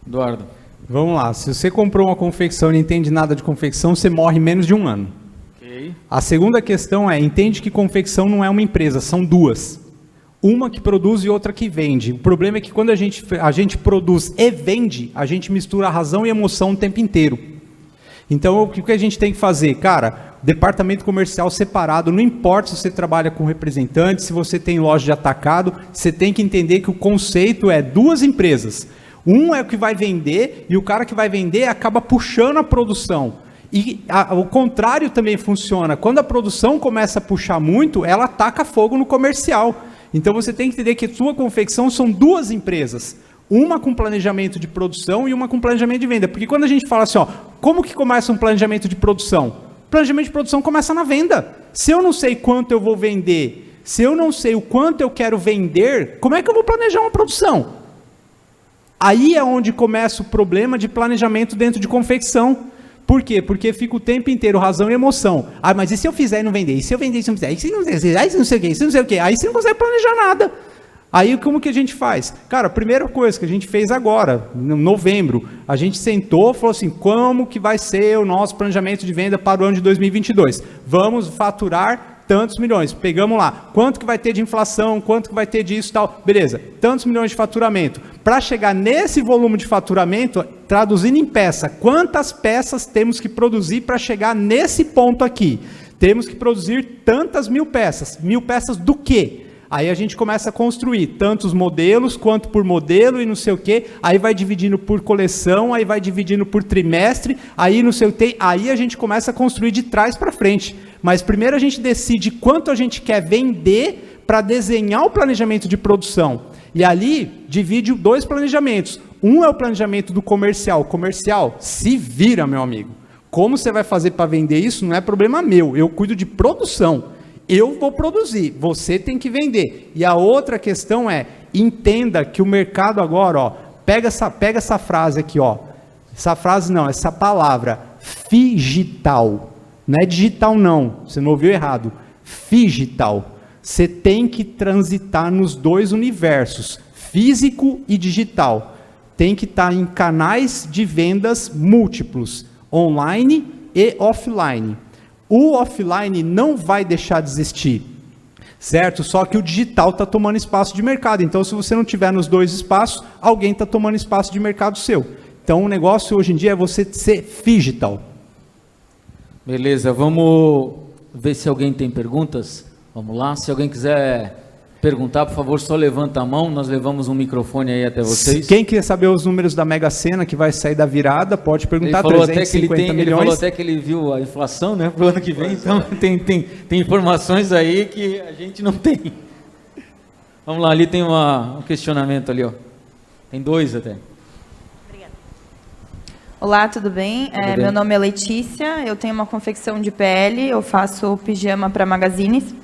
Eduardo. Vamos lá. Se você comprou uma confecção e não entende nada de confecção, você morre em menos de um ano. Okay. A segunda questão entende que confecção não é uma empresa, são duas. Uma que produz e outra que vende. O problema é que quando a gente produz e vende, a gente mistura a razão e a emoção o tempo inteiro. Então, o que a gente tem que fazer? Cara, departamento comercial separado, não importa se você trabalha com representante, se você tem loja de atacado, você tem que entender que o conceito é 2 empresas. Um é o que vai vender e o cara que vai vender acaba puxando a produção. E o contrário também funciona. Quando a produção começa a puxar muito, ela ataca fogo no comercial. Então você tem que entender que a sua confecção são 2 empresas. Uma com planejamento de produção e uma com planejamento de venda. Porque quando a gente fala assim, ó, como que começa um planejamento de produção? O planejamento de produção começa na venda. Se eu não sei quanto eu vou vender, se eu não sei o quanto eu quero vender, como é que eu vou planejar uma produção? Aí é onde começa o problema de planejamento dentro de confecção. Por quê? Porque fica o tempo inteiro razão e emoção. Ah, mas e se eu fizer e não vender? E se eu vender e se não fizer? E se não fizer? Aí se não sei o quê? E se não sei o quê? Aí você não consegue planejar nada. Aí como que a gente faz? Cara, a primeira coisa que a gente fez agora, em novembro, a gente sentou e falou assim, como que vai ser o nosso planejamento de venda para o ano de 2022? Vamos faturar tantos milhões. Pegamos lá, quanto que vai ter de inflação, quanto que vai ter disso e tal. Beleza, tantos milhões de faturamento. Para chegar nesse volume de faturamento, traduzindo em peça, quantas peças temos que produzir para chegar nesse ponto aqui? Temos que produzir tantas 1000 peças. 1000 peças do quê? Aí a gente começa a construir tantos modelos, quanto por modelo e não sei o quê, aí vai dividindo por coleção, aí vai dividindo por trimestre, aí não sei o quê, aí a gente começa a construir de trás para frente. Mas primeiro a gente decide quanto a gente quer vender para desenhar o planejamento de produção. E ali divide 2 planejamentos. Um é o planejamento do comercial. Comercial, se vira, meu amigo. Como você vai fazer para vender isso não é problema meu, eu cuido de produção. Eu vou produzir, você tem que vender. E a outra questão é, entenda que o mercado agora, ó, pega essa frase aqui, ó. Essa frase não, essa palavra, figital. Não é digital não, você não ouviu errado. Figital. Você tem que transitar nos 2 universos, físico e digital. Tem que estar em canais de vendas múltiplos, online e offline. O offline não vai deixar de existir, certo? Só que o digital está tomando espaço de mercado. Então, se você não tiver nos 2 espaços, alguém está tomando espaço de mercado seu. Então, o negócio hoje em dia é você ser digital. Beleza, vamos ver se alguém tem perguntas. Vamos lá, se alguém quiser perguntar, por favor, só levanta a mão, nós levamos um microfone aí até vocês. Quem quer saber os números da Mega Sena que vai sair da virada, pode perguntar. Ele falou 350 até que milhões. Ele falou até que ele viu a inflação, né, para o ano que vem, então tem informações aí que a gente não tem. Vamos lá, ali tem um questionamento ali, ó. Tem 2 até. Obrigada. Olá, tudo bem? Tudo bem? Meu nome é Letícia, eu tenho uma confecção de PL, eu faço pijama para magazines.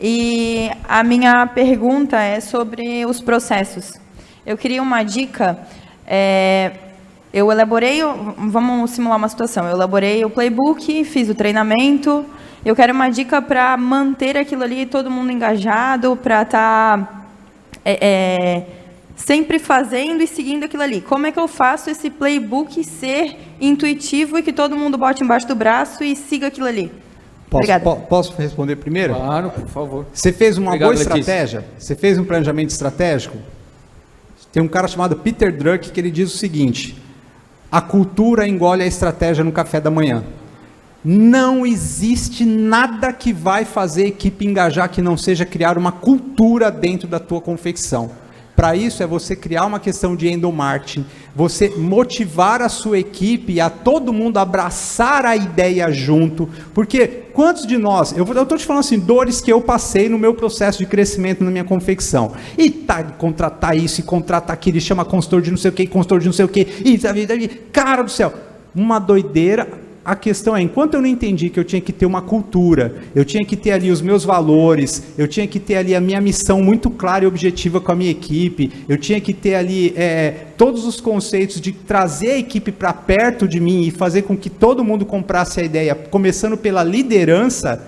E a minha pergunta é sobre os processos. Eu queria uma dica. Eu elaborei, vamos simular uma situação. Eu elaborei o playbook, fiz o treinamento. Eu quero uma dica para manter aquilo ali, todo mundo engajado, para estar sempre fazendo e seguindo aquilo ali. Como é que eu faço esse playbook ser intuitivo e que todo mundo bote embaixo do braço e siga aquilo ali? Posso responder primeiro? Claro, por favor. Você fez uma Obrigado, boa estratégia? Letícia. Você fez um planejamento estratégico? Tem um cara chamado Peter Drucker que ele diz o seguinte: a cultura engole a estratégia no café da manhã. Não existe nada que vai fazer a equipe engajar que não seja criar uma cultura dentro da tua confecção. Para isso é você criar uma questão de endomarketing, você motivar a sua equipe, a todo mundo abraçar a ideia junto, porque quantos de nós, eu estou te falando assim, dores que eu passei no meu processo de crescimento na minha confecção, e contratar isso, e contratar aquilo, e chama consultor de não sei o que, consultor de não sei o que, e cara do céu, uma doideira. A questão é, enquanto eu não entendi que eu tinha que ter uma cultura, eu tinha que ter ali os meus valores, eu tinha que ter ali a minha missão muito clara e objetiva com a minha equipe, eu tinha que ter ali todos os conceitos de trazer a equipe para perto de mim e fazer com que todo mundo comprasse a ideia, começando pela liderança.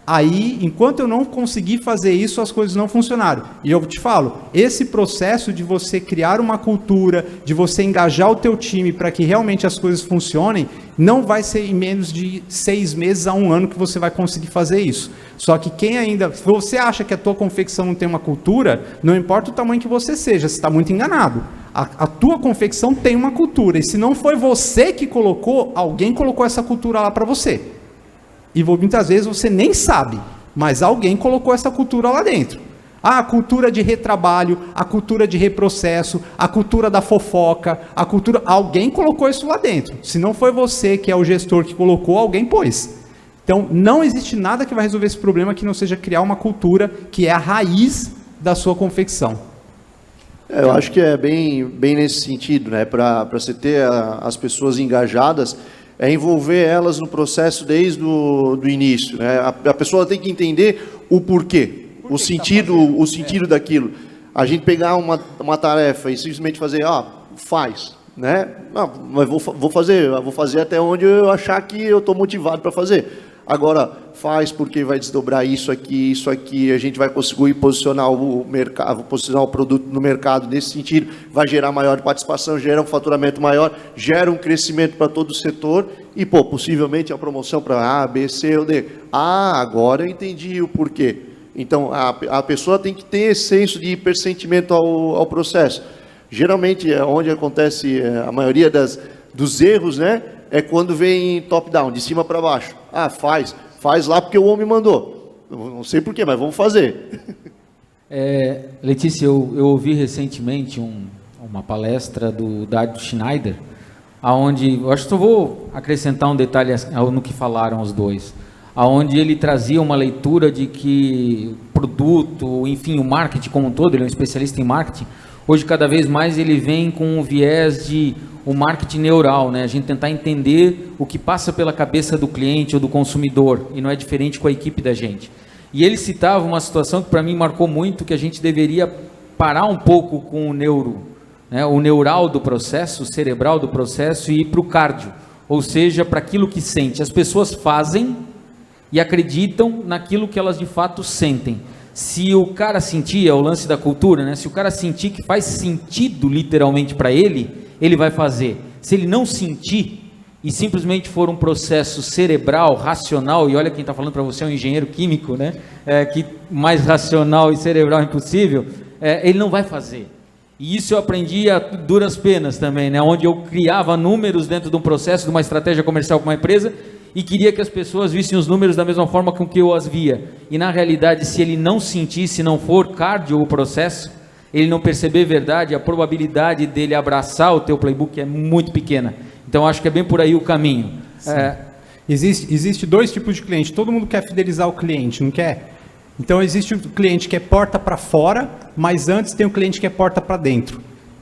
Aí, enquanto eu não consegui fazer isso, as coisas não funcionaram. E eu te falo, esse processo de você criar uma cultura, de você engajar o teu time para que realmente as coisas funcionem, não vai ser em menos de 6 meses a 1 ano que você vai conseguir fazer isso. Só que quem ainda, se você acha que a tua confecção não tem uma cultura, não importa o tamanho que você seja, você está muito enganado. A tua confecção tem uma cultura, e se não foi você que colocou, alguém colocou essa cultura lá para você. E muitas vezes você nem sabe, mas alguém colocou essa cultura lá dentro. A cultura de retrabalho, a cultura de reprocesso, a cultura da fofoca, a cultura... Alguém colocou isso lá dentro. Se não foi você, que é o gestor, que colocou, alguém pôs. Então, não existe nada que vai resolver esse problema que não seja criar uma cultura que é a raiz da sua confecção. Eu acho que é bem nesse sentido, né? Para você ter as pessoas engajadas, é envolver elas no processo desde o início, né? A pessoa tem que entender o porquê, o sentido daquilo. A gente pegar uma tarefa e simplesmente fazer, faz, né? Não, mas vou fazer até onde eu achar que eu estou motivado para fazer. Agora, faz porque vai desdobrar isso aqui, a gente vai conseguir posicionar o mercado, posicionar o produto no mercado nesse sentido, vai gerar maior participação, gera um faturamento maior, gera um crescimento para todo o setor e, possivelmente a promoção para A, B, C ou D. Agora eu entendi o porquê. Então, a pessoa tem que ter esse senso de hipersentimento ao processo. Geralmente, onde acontece a maioria dos erros, né? É quando vem top-down, de cima para baixo. Faz lá porque o homem mandou. Não sei porquê, mas vamos fazer. Letícia, eu ouvi recentemente uma palestra do Dardo Schneider, aonde, eu acho que eu vou acrescentar um detalhe no que falaram os dois, aonde ele trazia uma leitura de que o produto, enfim, o marketing como um todo, ele é um especialista em marketing, hoje cada vez mais ele vem com um viés de o marketing neural, né? A gente tentar entender o que passa pela cabeça do cliente ou do consumidor, e não é diferente com a equipe da gente. E ele citava uma situação que para mim marcou muito, que a gente deveria parar um pouco com o né? O neural do processo, o cerebral do processo, e ir para o cardio, ou seja, para aquilo que sente. As pessoas fazem e acreditam naquilo que elas de fato sentem. Se o cara sentir, é o lance da cultura, né? Se o cara sentir que faz sentido literalmente para ele, ele vai fazer. Se ele não sentir e simplesmente for um processo cerebral, racional, e olha quem está falando para você é um engenheiro químico, né? Que mais racional e cerebral impossível, ele não vai fazer. E isso eu aprendi a duras penas também, né? Onde eu criava números dentro de um processo, de uma estratégia comercial com uma empresa, e queria que as pessoas vissem os números da mesma forma com que eu as via. E na realidade, se ele não sentir, se não for cardio o processo, ele não perceber verdade, a probabilidade dele abraçar o teu playbook é muito pequena. Então, acho que é bem por aí o caminho. Existe dois tipos de cliente. Todo mundo quer fidelizar o cliente, não quer? Então, existe o cliente que é porta para fora, mas antes tem o cliente que é porta para dentro.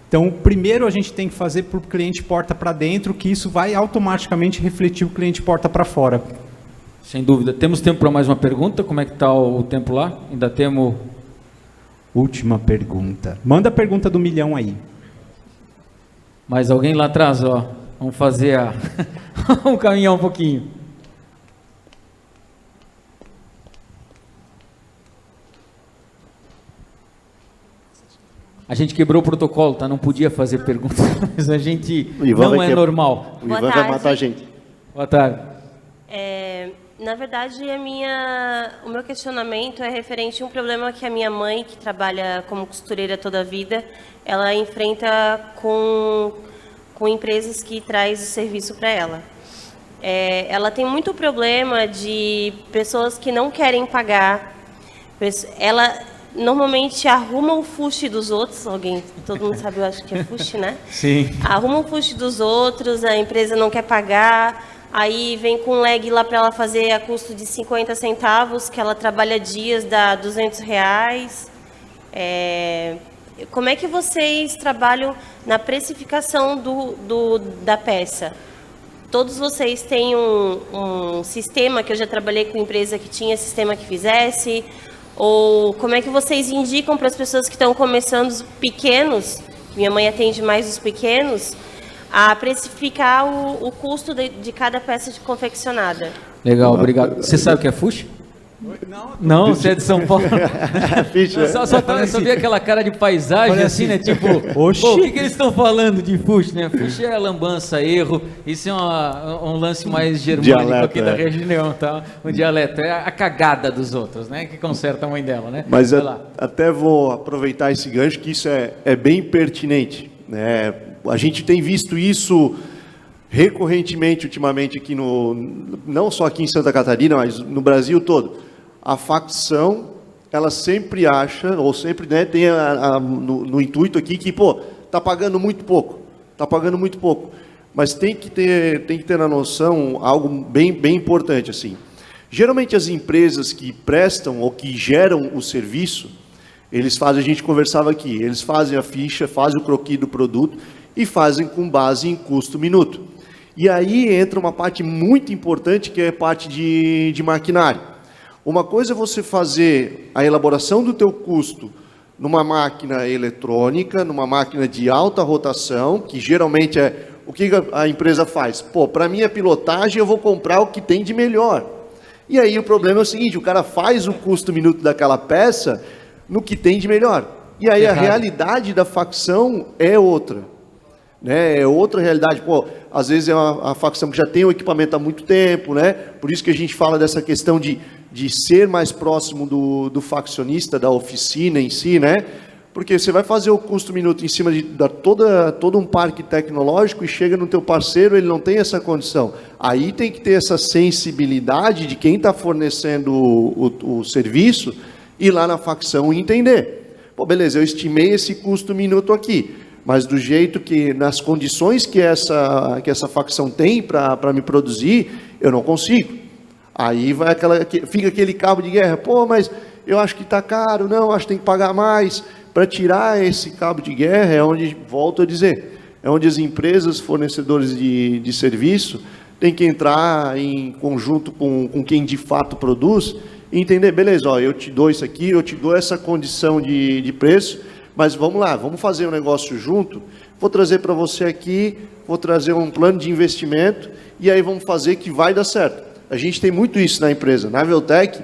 Então, primeiro a gente tem que fazer para o cliente porta para dentro, que isso vai automaticamente refletir o cliente porta para fora. Sem dúvida. Temos tempo para mais uma pergunta? Como é que está o tempo lá? Ainda temos... Última pergunta. Manda a pergunta do 1 milhão aí. Mais alguém lá atrás, ó. Vamos fazer vamos caminhar um pouquinho. A gente quebrou o protocolo, tá? Não podia fazer perguntas, mas a gente não é normal. O Ivan vai matar a gente. Boa tarde. Na verdade, o meu questionamento é referente a um problema que a minha mãe, que trabalha como costureira toda a vida, ela enfrenta com empresas que traz o serviço para ela. Ela tem muito problema de pessoas que não querem pagar. Ela normalmente arruma o fuste dos outros. Todo mundo sabe, eu acho que é fuste, né? Sim. Arruma o fuste dos outros, a empresa não quer pagar. Aí vem com um lag lá para ela fazer a custo de 50 centavos, que ela trabalha dias, dá R$200. Como é que vocês trabalham na precificação da peça? Todos vocês têm um sistema, que eu já trabalhei com empresa que tinha sistema que fizesse? Ou como é que vocês indicam para as pessoas que estão começando, os pequenos, minha mãe atende mais os pequenos, a precificar o custo de cada peça confeccionada? Legal, obrigado. Você sabe o que é fush? Não, você é de São Paulo. Só vi aquela cara de paisagem assim, né? Tipo, o que eles estão falando de fush, né? Fush é lambança, erro. Isso é um lance mais germânico dialeto, aqui da região, tá? Um dialeto. É a cagada dos outros, né? Que conserta a mãe dela, né? Mas até vou aproveitar esse gancho, que isso é bem pertinente. né? A gente tem visto isso recorrentemente, ultimamente, aqui não só aqui em Santa Catarina, mas no Brasil todo. A facção, ela sempre acha, ou sempre, né, tem no intuito aqui que, está pagando muito pouco, mas tem que ter na noção algo bem importante, assim. Geralmente as empresas que prestam ou que geram o serviço, eles fazem, a gente conversava aqui, eles fazem a ficha, fazem o croquis do produto e fazem com base em custo-minuto. E aí entra uma parte muito importante, que é a parte de maquinário. Uma coisa é você fazer a elaboração do teu custo numa máquina eletrônica, numa máquina de alta rotação, que geralmente é o que a empresa faz. Para minha pilotagem eu vou comprar o que tem de melhor. E aí o problema é o seguinte, o cara faz o custo-minuto daquela peça no que tem de melhor. E aí a realidade da facção é outra. Né? É outra realidade. Às vezes é a facção que já tem o equipamento há muito tempo, né? Por isso que a gente fala dessa questão de ser mais próximo do faccionista, da oficina em si, né? Porque você vai fazer o custo-minuto em cima de todo um parque tecnológico e chega no teu parceiro, ele não tem essa condição. Aí tem que ter essa sensibilidade de quem está fornecendo o serviço ir lá na facção e entender. Beleza, eu estimei esse custo-minuto aqui, mas do jeito que, nas condições que essa facção tem para me produzir, eu não consigo. Aí fica aquele cabo de guerra, mas eu acho que está caro, não, acho que tem que pagar mais. Para tirar esse cabo de guerra é onde, volto a dizer, é onde as empresas fornecedores de serviço têm que entrar em conjunto com quem de fato produz e entender, beleza, eu te dou isso aqui, eu te dou essa condição de preço, mas vamos lá, vamos fazer um negócio junto, vou trazer para você aqui, vou trazer um plano de investimento e aí vamos fazer que vai dar certo. A gente tem muito isso na empresa. Na Veltec,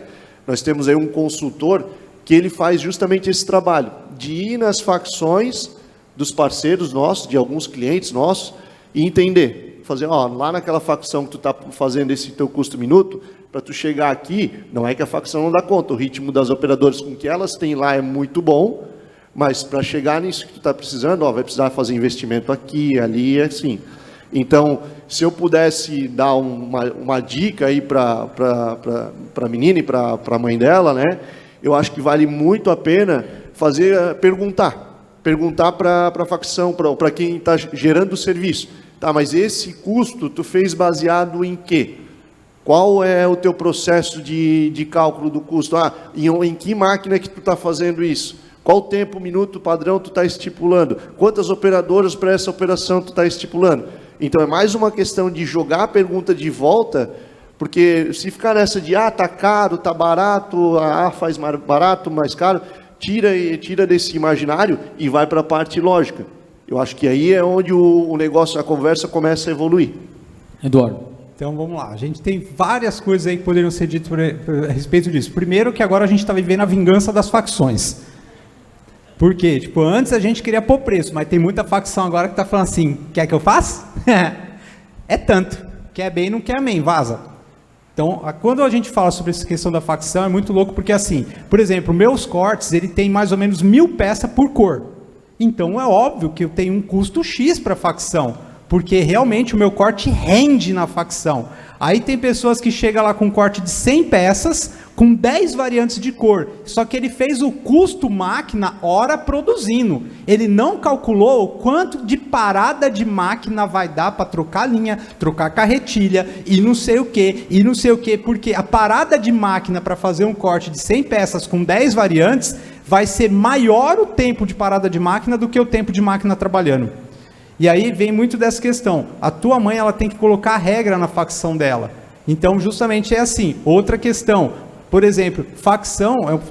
nós temos aí um consultor que ele faz justamente esse trabalho, de ir nas facções dos parceiros nossos, de alguns clientes nossos, e entender, fazer, lá naquela facção que tu está fazendo esse teu custo-minuto, para tu chegar aqui, não é que a facção não dá conta, o ritmo das operadoras com que elas têm lá é muito bom, mas para chegar nisso que tu está precisando, vai precisar fazer investimento aqui, ali, assim. Então, se eu pudesse dar uma dica aí para a menina e para a mãe dela, né? Eu acho que vale muito a pena perguntar para a facção, para quem está gerando o serviço. Tá, mas esse custo tu fez baseado em quê? Qual é o teu processo de cálculo do custo? Em que máquina que tu está fazendo isso? Qual tempo, minuto, padrão tu está estipulando? Quantas operadoras para essa operação tu está estipulando? Então é mais uma questão de jogar a pergunta de volta, porque se ficar nessa de, tá caro, tá barato, faz mais barato, mais caro, tira desse imaginário e vai para a parte lógica. Eu acho que aí é onde o negócio, a conversa começa a evoluir. Eduardo. Então vamos lá, a gente tem várias coisas aí que poderiam ser ditas a respeito disso. Primeiro que agora a gente está vivendo a vingança das facções. Por quê? Antes a gente queria pôr preço, mas tem muita facção agora que está falando assim, quer que eu faça? É tanto, quer bem, não quer amém, vaza. Então, quando a gente fala sobre essa questão da facção, é muito louco, porque assim, por exemplo, meus cortes, ele tem mais ou menos 1000 peças por cor. Então, é óbvio que eu tenho um custo X para a facção, porque realmente o meu corte rende na facção. Aí tem pessoas que chegam lá com um corte de 100 peças, com 10 variantes de cor, só que ele fez o custo máquina hora produzindo. Ele não calculou o quanto de parada de máquina vai dar para trocar linha, trocar carretilha, e não sei o que, porque a parada de máquina para fazer um corte de 100 peças com 10 variantes, vai ser maior o tempo de parada de máquina do que o tempo de máquina trabalhando. E aí vem muito dessa questão. A tua mãe, ela tem que colocar regra na facção dela. Então, justamente é assim. Outra questão, por exemplo,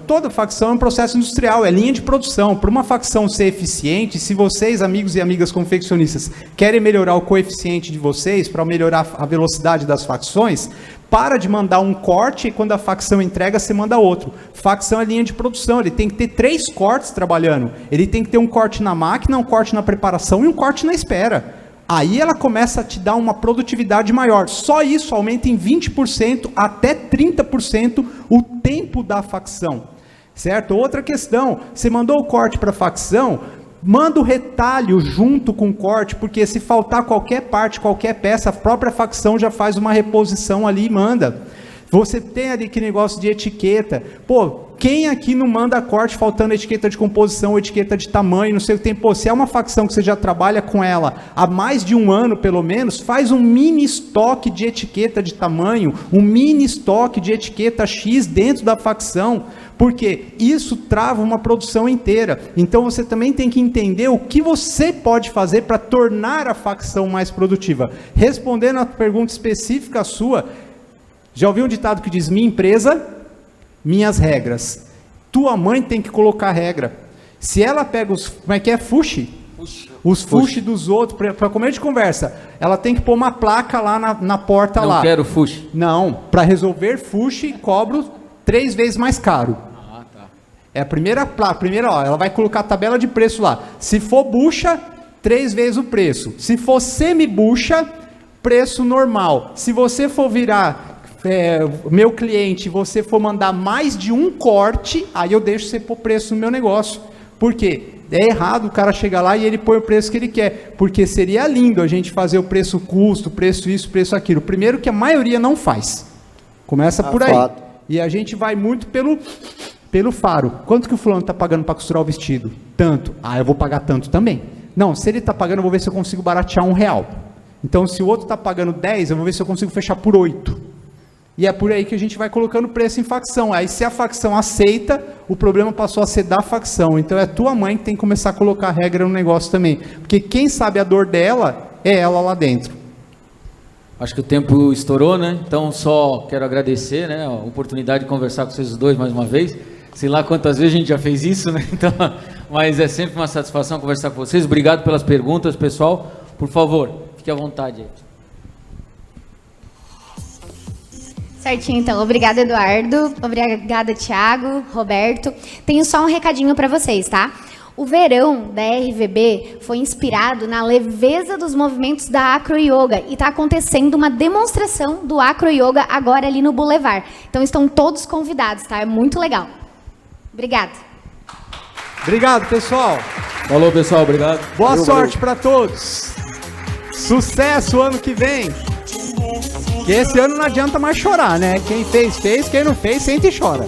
toda facção é um processo industrial, é linha de produção. Para uma facção ser eficiente, se vocês, amigos e amigas confeccionistas, querem melhorar o coeficiente de vocês, para melhorar a velocidade das facções, para de mandar um corte e quando a facção entrega, você manda outro. Facção é linha de produção, ele tem que ter 3 cortes trabalhando. Ele tem que ter um corte na máquina, um corte na preparação e um corte na espera. Aí ela começa a te dar uma produtividade maior. Só isso aumenta em 20% até 30% o tempo da facção. Certo? Outra questão, você mandou o corte para a facção, Manda o retalho junto com o corte, porque se faltar qualquer parte, qualquer peça, a própria facção já faz uma reposição ali e manda. Você tem ali que negócio de etiqueta. Pô, quem aqui não manda corte faltando etiqueta de composição, etiqueta de tamanho, não sei o que tem. Pô, se é uma facção que você já trabalha com ela há mais de um ano, pelo menos, faz um mini estoque de etiqueta de tamanho, um mini estoque de etiqueta X dentro da facção, porque isso trava uma produção inteira. Então você também tem que entender o que você pode fazer para tornar a facção mais produtiva. Respondendo a pergunta específica sua, já ouviu um ditado que diz: minha empresa, minhas regras. Tua mãe tem que colocar regra. Se ela pega os, como é que é, fuxi? Os fuxi dos outros, para comer de conversa, ela tem que pôr uma placa lá na porta lá. Não quero fuxi. Não, para resolver fuxi, cobro 3 vezes mais caro. Ah, tá. É a primeira, ó, ela vai colocar a tabela de preço lá. Se for bucha, 3 vezes o preço. Se for semi-bucha, preço normal. Se você for virar meu cliente, você for mandar mais de um corte, aí eu deixo você pôr preço no meu negócio. Por quê? É errado o cara chegar lá e ele põe o preço que ele quer, porque seria lindo a gente fazer o preço custo, preço isso, preço aquilo. Primeiro que a maioria não faz. Começa por aí. Fato. E a gente vai muito pelo faro. Quanto que o fulano está pagando para costurar o vestido? Tanto. Ah, eu vou pagar tanto também. Não, se ele está pagando, eu vou ver se eu consigo baratear R$1. Então, se o outro está pagando 10, eu vou ver se eu consigo fechar por 8. E é por aí que a gente vai colocando preço em facção. Aí se a facção aceita, o problema passou a ser da facção. Então é tua mãe que tem que começar a colocar regra no negócio também. Porque quem sabe a dor dela é ela lá dentro. Acho que o tempo estourou, né? Então só quero agradecer, né, a oportunidade de conversar com vocês dois mais uma vez. Sei lá quantas vezes a gente já fez isso, né? Então, mas é sempre uma satisfação conversar com vocês. Obrigado pelas perguntas, pessoal. Por favor, fique à vontade aí. Certinho, então. Obrigada, Eduardo. Obrigada, Thiago, Roberto. Tenho só um recadinho para vocês, tá? O verão da RVB foi inspirado na leveza dos movimentos da Acro Yoga e está acontecendo uma demonstração do Acro Yoga agora ali no Boulevard. Então estão todos convidados, tá? É muito legal. Obrigada. Obrigado, pessoal. Falou, pessoal. Obrigado. Boa sorte para todos. Sucesso ano que vem. Que esse ano não adianta mais chorar, né? Quem fez, fez. Quem não fez, sente e chora.